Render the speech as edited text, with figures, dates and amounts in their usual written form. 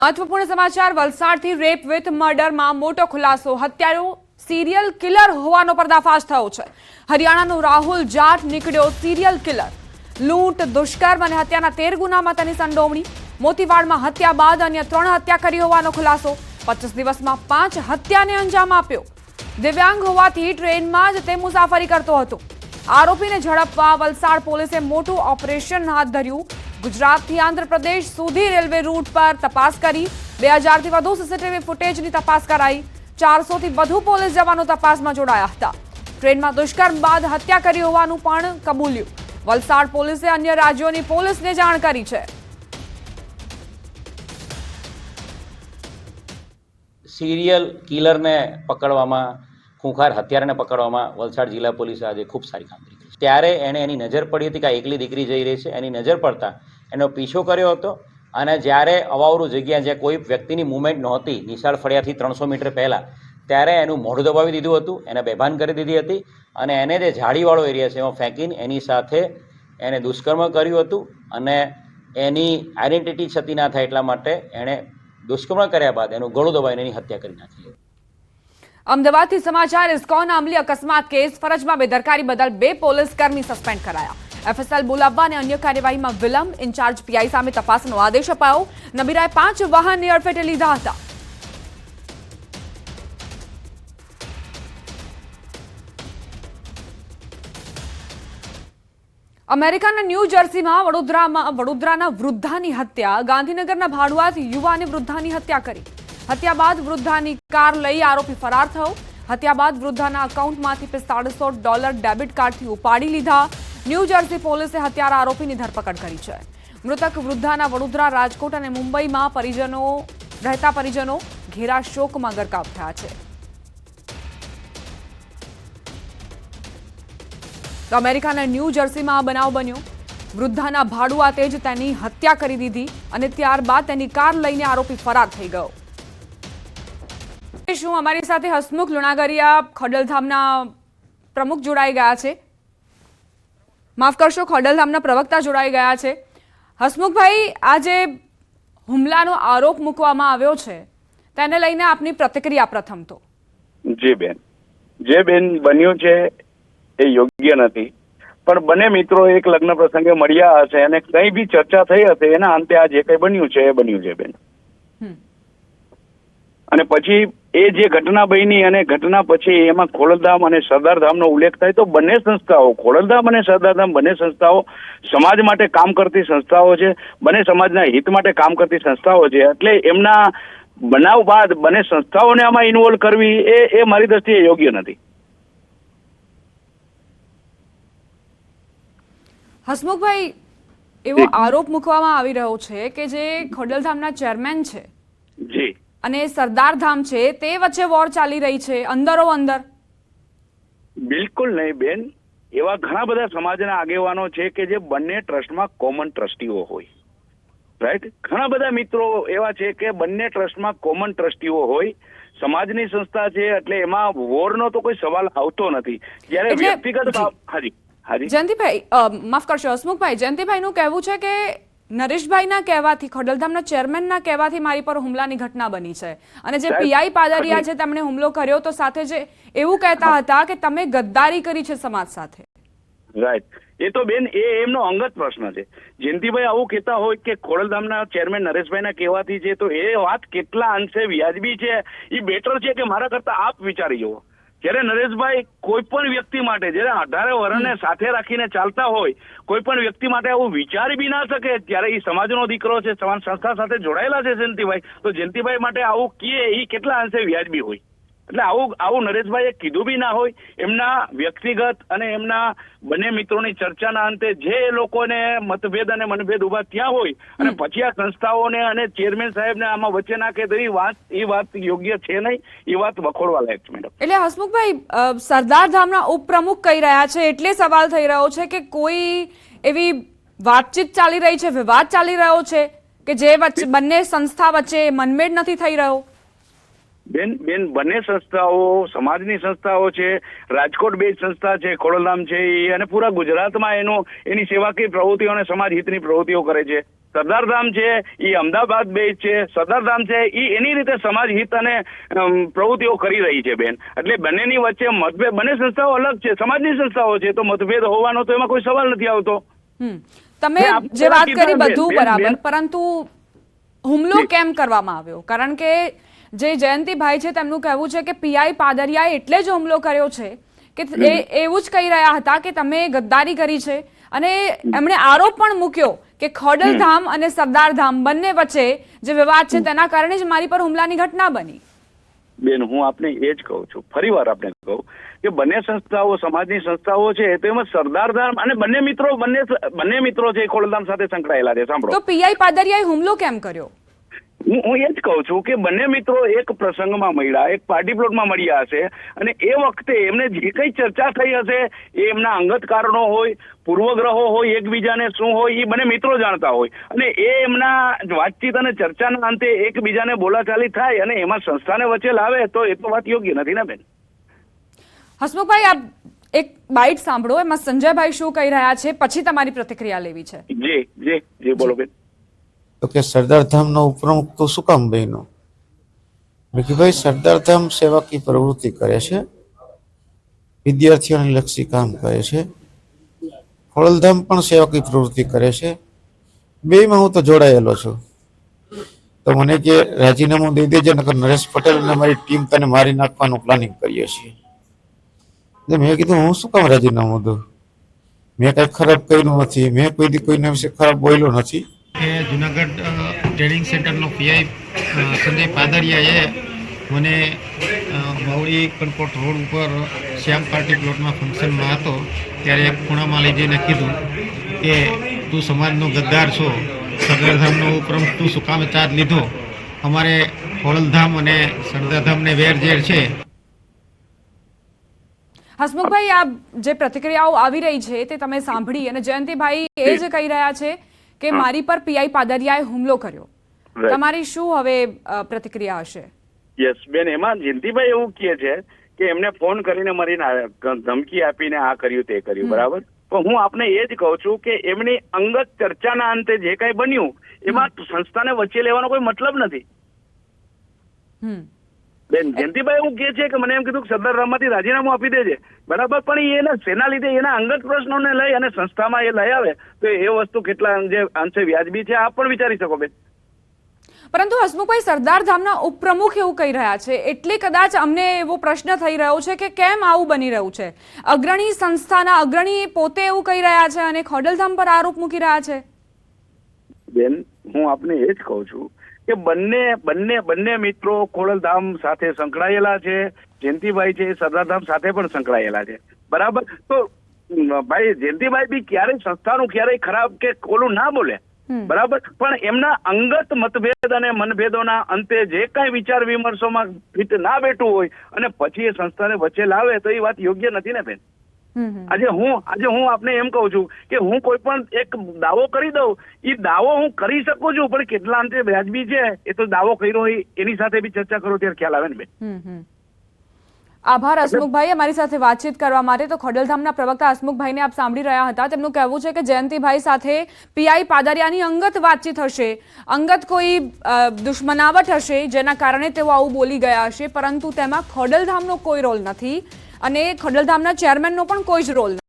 મહત્વપૂર્ણ સમાચાર વલસાડથી રેપ વિથ મર્ડરમાં મોટો ખુલાસો હત્યારો સિરિયલ કિલર હોવાનો પર્દાફાશ થયો છે। હરિયાણાનો રાહુલ જાટ નીકળ્યો સિરિયલ કિલર। લૂંટ દુષ્કર્મ અને હત્યાના 13 ગુનામાં તેની સંડોવણી। મોતીવાડમાં હત્યા બાદ અન્ય 3 હત્યા કરી હોવાનો ખુલાસો। 25 દિવસમાં 5 હત્યાને અંજામ આપ્યો। દિવ્યાંગ હોવાથી ટ્રેનમાં જ તે મુસાફરી કરતો હતો। આરોપીને ઝડપવા વલસાડ પોલીસે મોટું ઓપરેશન હાથ ધર્યું। ગુજરાતથી આંધ્રપ્રદેશ સુધી રેલવે રૂટ પર તપાસ કરી। 2000થી વધુ સીસીટીવી ફૂટેજની તપાસ કરાઈ। 400થી વધુ પોલીસ જવાનો તપાસમાં જોડાયા હતા। ટ્રેનમાં દુષ્કર્મ બાદ હત્યા કરી હોવાનું પણ કબૂલ્યું। વલસાડ પોલીસે અન્ય રાજ્યોની પોલીસને જાણ કરી છે। સિરિયલ કિલરને પકડવામાં, ખૂંખાર હત્યારાને પકડવામાં વલસાડ જિલ્લા પોલીસે આજે ખૂબ સારી કામગીરી કરી। ત્યારે એણે એની નજર પડી હતી કે આ એકલી દીકરી જઈ રહી છે। એની નજર પડતા એનો પીછો કર્યો હતો અને જ્યારે અવાવરું જગ્યા જ્યાં કોઈ વ્યક્તિની મૂવમેન્ટ નહોતી, નિશાળ ફળિયાથી 300 મીટર પહેલાં, ત્યારે એનું મોઢું દબાવી દીધું હતું, એને બેભાન કરી દીધી હતી અને એને જે ઝાડીવાળો એરિયા છે એમાં ફેંકીને એની સાથે એને દુષ્કર્મ કર્યું હતું અને એની આઈડેન્ટિટી છતી ના થાય એટલા માટે એણે દુષ્કર્મ કર્યા બાદ એનું ગળું દબાવીને એની હત્યા કરી નાખી। અમદાવાદથી સમાચાર ઇસ્કોન અમલી અકસ્માત કેસ ફરજમાં બેદરકારી બદલ 2 પોલીસ કર્મી સસ્પેન્ડ કરાયા। એફએસએલ બોલાવવા અને અન્ય કાર્યવાહીમાં વિલંબ। ઇન્ચાર્જ પીઆઈ સામે તપાસનો આદેશ અપાયો। નબીરાએ 5 વાહનની અડફેટે લીધા હતા। અમેરિકાના ન્યૂ જર્સીમાં વડોદરાના વૃદ્ધાની હત્યા। ગાંધીનગરના ભાડુઆત યુવાને વૃદ્ધાની હત્યા કરી। હત્યા બાદ વૃદ્ધાની કાર લઈ આરોપી ફરાર થયો। હત્યા બાદ વૃદ્ધાના એકાઉન્ટમાંથી $4500 ડેબિટ કાર્ડથી ઉપાડી લીધા। ન્યૂ જર્સી પોલીસે હત્યારા આરોપીની ધરપકડ કરી છે। મૃતક વૃદ્ધાના વડોદરા, રાજકોટ અને મુંબઈમાં રહેતા પરિજનો ઘેરા શોકમાં ગરકાવ થયા છે। તો અમેરિકાના ન્યૂ જર્સીમાં આ બનાવ બન્યો। વૃદ્ધાના ભાડુઆતે જ તેની હત્યા કરી દીધી અને ત્યારબાદ તેની કાર લઈને આરોપી ફરાર થઈ ગયો। શું અમારી સાથે હસમુખ લુણાગરિયા ખોડલધામના પ્રમુખ જોડાઈ ગયા છે, માફ કરશો, ખોડલધામના પ્રવક્તા જોડાઈ ગયા છે। હસમુખભાઈ, આજે હુમલાનો આરોપ મૂકવામાં આવ્યો છે તેને લઈને આપની પ્રતિક્રિયા પ્રથમ તો। જી બેન, જે બેન બન્યું છે એ યોગ્ય નથી, પણ બંને મિત્રો એક લગ્ન પ્રસંગે મળ્યા હશે અને કઈ બી ચર્ચા થઈ હશે, એના અંતે આ જે કઈ બન્યું છે એ બન્યું છે બેન। અને પછી એ જે ઘટના બની અને ઘટના પછી એમાં ખોડલધામ અને સરદારધામનો ઉલ્લેખ થાય તો બંને સંસ્થાઓ, ખોડલધામ અને સરદારધામ બંને સંસ્થાઓ સમાજ માટે કામ કરતી સંસ્થાઓ છે, બંને સમાજના હિત માટે કામ કરતી સંસ્થાઓ છે। એટલે એમના બનાવ બાદ બંને સંસ્થાઓને આમાં ઇન્વોલ્વ કરવી એ મારી દ્રષ્ટિએ યોગ્ય નથી। હસમુખભાઈ, એવો આરોપ મૂકવામાં આવી રહ્યો છે કે જે ખોડલધામના ચેરમેન છે જી અને સરદારધામ છે તે વચ્ચે વોર ચાલી રહી છે અંદરો અંદર। બિલકુલ નહીં બેન, એવા ઘણા બધા સમાજના આગેવાનો છે કે જે બંને ટ્રસ્ટમાં કોમન ટ્રસ્ટીઓ હોય, રાઈટ। ઘણા બધા મિત્રો એવા છે કે બંને ટ્રસ્ટમાં કોમન ટ્રસ્ટીઓ હોય। સમાજની સંસ્થા છે એટલે એમાં વોરનો તો કોઈ સવાલ આવતો નથી। જ્યારે વ્યક્તિગત હાજી હાજી જયંતિભાઈ, માફ કરશો હસમુખભાઈ, જયંતિભાઈનું કહેવું છે કે નરેશભાઈના કહેવાથી, ખોડલધામના ચેરમેનના કહેવાથી મારી પર હુમલાની ઘટના બની છે અને જે પીઆઈ પાદરિયા છે તેમણે હુમલો કર્યો તો સાથે જે એવું કહેતા હતા કે તમે ગદ્દારી કરી છે સમાજ સાથે। રાઈટ, એ તો બેન એમનો અંગત પ્રશ્ન છે। જયંતિભાઈ આવું કહેતા હોય કે ખોડલધામના ચેરમેન નરેશભાઈના કહેવાથી છે તો એ વાત કેટલા અંશે વ્યાજબી છે એ બેટર છે કે મારા કરતા આપ વિચારી જુઓ। જ્યારે નરેશભાઈ કોઈ પણ વ્યક્તિ માટે, જ્યારે 18 વર્ષને સાથે રાખીને ચાલતા હોય, કોઈ પણ વ્યક્તિ માટે આવું વિચારી બી ના શકે, ત્યારે એ સમાજનો દીકરો છે, સમાજ સંસ્થા સાથે જોડાયેલા છે જયંતિભાઈ, તો જયંતિભાઈ માટે આવું કહે એ કેટલા અંશે વ્યાજબી હોય। એટલે આવું નરેશભાઈએ કીધું બી ના હોય। એમના વ્યક્તિગત અને એમના બંને મિત્રોની ચર્ચાના અંતે જે લોકોને મતભેદ અને મનભેદ ઉભા ત્યાં હોય અને પછી આ સંસ્થાઓને અને ચેરમેન સાહેબને આમાં વચ્ચે નાખે તો એ વાત યોગ્ય છે નહીં, એ વાત વખોડવા લાયક છે મેડમ। એટલે હસમુખભાઈ, સરદારધામના ઉપપ્રમુખ કહી રહ્યા છે એટલે સવાલ થઈ રહ્યો છે કે કોઈ એવી વાતચીત ચાલી રહી છે, વિવાદ ચાલી રહ્યો છે કે જે બંને સંસ્થા વચ્ચે મનમેળ નથી થઈ રહ્યો। બેન બંને સંસ્થાઓ સમાજની સંસ્થાઓ છે। રાજકોટ બેઝ સંસ્થા છે, ખોડલધામ છે, અને પૂરા ગુજરાતમાં એની સેવાકીય પ્રવૃત્તિઓ અને સમાજ હિતની પ્રવૃત્તિઓ કરે છે। સરદારધામ છે એ અમદાવાદ બેઝ છે, સરદારધામ છે એ એની રીતે સમાજ હિત અને પ્રવૃત્તિઓ કરી રહી છે બેન. એટલે બંનેની વચ્ચે મતભેદ, બંને સંસ્થાઓ અલગ છે, સમાજની સંસ્થાઓ છે, તો મતભેદ હોવાનો તો એમાં કોઈ સવાલ નથી આવતો. તમે જે વાત કરી બધું બરાબર, બેન. પરંતુ હુમલો કેમ કરવામાં આવ્યો? કારણ કે જે જયંતિભાઈ છે તેમનું કહેવું છે કે પીઆઈ પાદરિયાએ એટલે જ હુમલો કર્યો છે કે એવું જ કહી રહ્યા હતા કે તમે ગદ્દારી કરી છે, અને એમણે આરોપ પણ મૂક્યો કે ખોડલધામ અને સરદારધામ બંને વચ્ચે જે વિવાદ છે તેના કારણે જ મારી પર હુમલાની ઘટના બની. બેન, હું આપને એ જ કહું છું, ફરી વાર આપને કહું કે બંને સંસ્થાઓ, સમાજની સંસ્થાઓ છે, તો એમાં સરદારધામ અને બંને મિત્રો છે એ ખોડલધામ સાથે સંકળાયેલા છે. સાંભળો, તો પીઆઈ પાદરિયાએ હુમલો કેમ કર્યો? હું એ જ કહું છું કે બંને મિત્રો એક પ્રસંગમાં મળ્યા, એક પાર્ટી પ્લોટમાં મળ્યા હશે, અને એ વખતે એમને જે કઈ ચર્ચા થઈ હશે એ એમના અંગત કારણો હોય, પૂર્વગ્રહો હોય, એકબીજાને શું હોય એ બંને મિત્રો જાણતા હોય, અને એ એમના વાતચીત અને ચર્ચાના અંતે એકબીજાને બોલાચાલી થાય અને એમાં સંસ્થાને વચ્ચે લાવે તો એ તો વાત યોગ્ય નથી ને બેન. હસમુખભાઈ, આપ એક બાઇટ સાંભળો, એમાં સંજયભાઈ શું કહી રહ્યા છે, પછી તમારી પ્રતિક્રિયા લેવી છે. જી બોલો બેન. તો કે સરદારધામનો ઉપપ્રમુખ તો શું કામ બન્યો? મેં કીધું ભાઈ, સરદારધામ સેવાકીય પ્રવૃત્તિ કરે છે, વિદ્યાર્થીઓને લક્ષી કામ કરે છે, ખોડલધામ પણ સેવાકીય પ્રવૃત્તિ કરે છે, બેમાં હું તો જોડાયેલો છું. તો મને કે રાજીનામું દઈ દેજે, નકર નરેશ પટેલ અને મારી ટીમ તને મારી નાખવાનું પ્લાનિંગ કરીએ છીએ. મેં કીધું હું શું કામ રાજીનામું દઉં? મેં કઈ ખરાબ કર્યું નથી, મેં કોઈ દી કોઈના વિશે ખરાબ બોલ્યો નથી. કે જુનાગઢ ટ્રેનિંગ સેન્ટરનો પીઆઈ સંજય પાદરિયાએ મને બાવળી કનકોટ રોડ ઉપર શ્યામ પાર્ટી પ્લોટમાં ફંક્શનમાં હતો ત્યારે એક ખૂણામાં લઈ જઈને કીધું કે તું સમાજનો ગદ્દાર છો, સરદારધામનો ઉપપ્રમુખ તું શું કામે ચાર્જ લીધો, અમારે ખોડલધામ અને સરદારધામને વેરઝેર છે. હસમુખભાઈ, આ જે પ્રતિક્રિયાઓ આવી રહી છે તે તમે સાંભળી, અને જયંતિભાઈ એ જ કહી રહ્યા છે કે મારી પર પીઆઈ પાદરિયાએ હુમલો કર્યો. તમારી શું હવે પ્રતિક્રિયા હશે? યસ બેન, એમાં જયંતિભાઈ એવું કહે છે કે એમને ફોન કરીને મારીને ધમકી આપીને આ કર્યું તે કર્યું, બરાબર. પણ હું આપને એ જ કહું છું કે એમની અંગત ચર્ચાના અંતે જે કઈ બન્યું એમાં સંસ્થાને વચ્ચે લેવાનો કોઈ મતલબ નથી. બેન, જયંતિભાઈ એવું કહે છે કે મને એમ કીધું કે સરદારધામમાંથી રાજીનામું આપી દેજે, બરાબર, પણ એના શેના લીધે એના અંગત પ્રશ્નોને લઈ અને સંસ્થામાં એ લઈ આવે તો એ વસ્તુ કેટલા અંશે વ્યાજબી છે આપ પણ વિચારી શકો બેન. પરંતુ હસમુખભાઈ, સરદારધામના ઉપપ્રમુખ એવું કહી રહ્યા છે એટલે કદાચ અમને એવો પ્રશ્ન થઈ રહ્યો છે કે કેમ આવું બની રહ્યું છે? અગ્રણી સંસ્થાના અગ્રણી પોતે એવું કહી રહ્યા છે અને ખોડલધામ પર આરોપ મૂકી રહ્યા છે. બેન, હું આપને એ જ કહું છું કે બંને મિત્રો ખોડલધામ સાથે સંકળાયેલા છે, જયંતિભાઈ છે સરદારધામ સાથે પણ સંકળાયેલા છે, બરાબર. તો ભાઈ જયંતિભાઈ બી ક્યારેય સંસ્થાનું ક્યારેય ખરાબ કે ઓલું ના બોલે, બરાબર, પણ એમના અંગત મતભેદ અને મનભેદોના અંતે જે કઈ વિચાર વિમર્શોમાં ફિટ ના બેઠું હોય અને પછી એ સંસ્થાને વચ્ચે લાવે તો એ વાત યોગ્ય નથી ને બેન. આજે હું આપને એમ કહું છું કે હું કોઈ પણ એક દાવો કરી દઉં, એ દાવો હું કરી શકું છું, પણ કેટલા અંતે વ્યાજબી છે એ તો દાવો કર્યો હોય એની સાથે બી ચર્ચા કરો ત્યારે ખ્યાલ આવે ને બેન. આભાર હસમુખભાઈ અમારી સાથે વાતચીત કરવા માટે. તો ખોડલધામના પ્રવક્તા હસમુખભાઈને આપ સાંભળી રહ્યા હતા. તેમનું કહેવું છે કે જયંતિભાઈ સાથે પીઆઈ પાદરિયાની અંગત વાતચીત હશે, અંગત કોઈ દુશ્મનાવટ હશે જેના કારણે તેઓ આવું બોલી ગયા હશે, પરંતુ તેમાં ખોડલધામનો કોઈ રોલ નથી અને ખોડલધામના ચેરમેનનો પણ કોઈ જ રોલ નથી.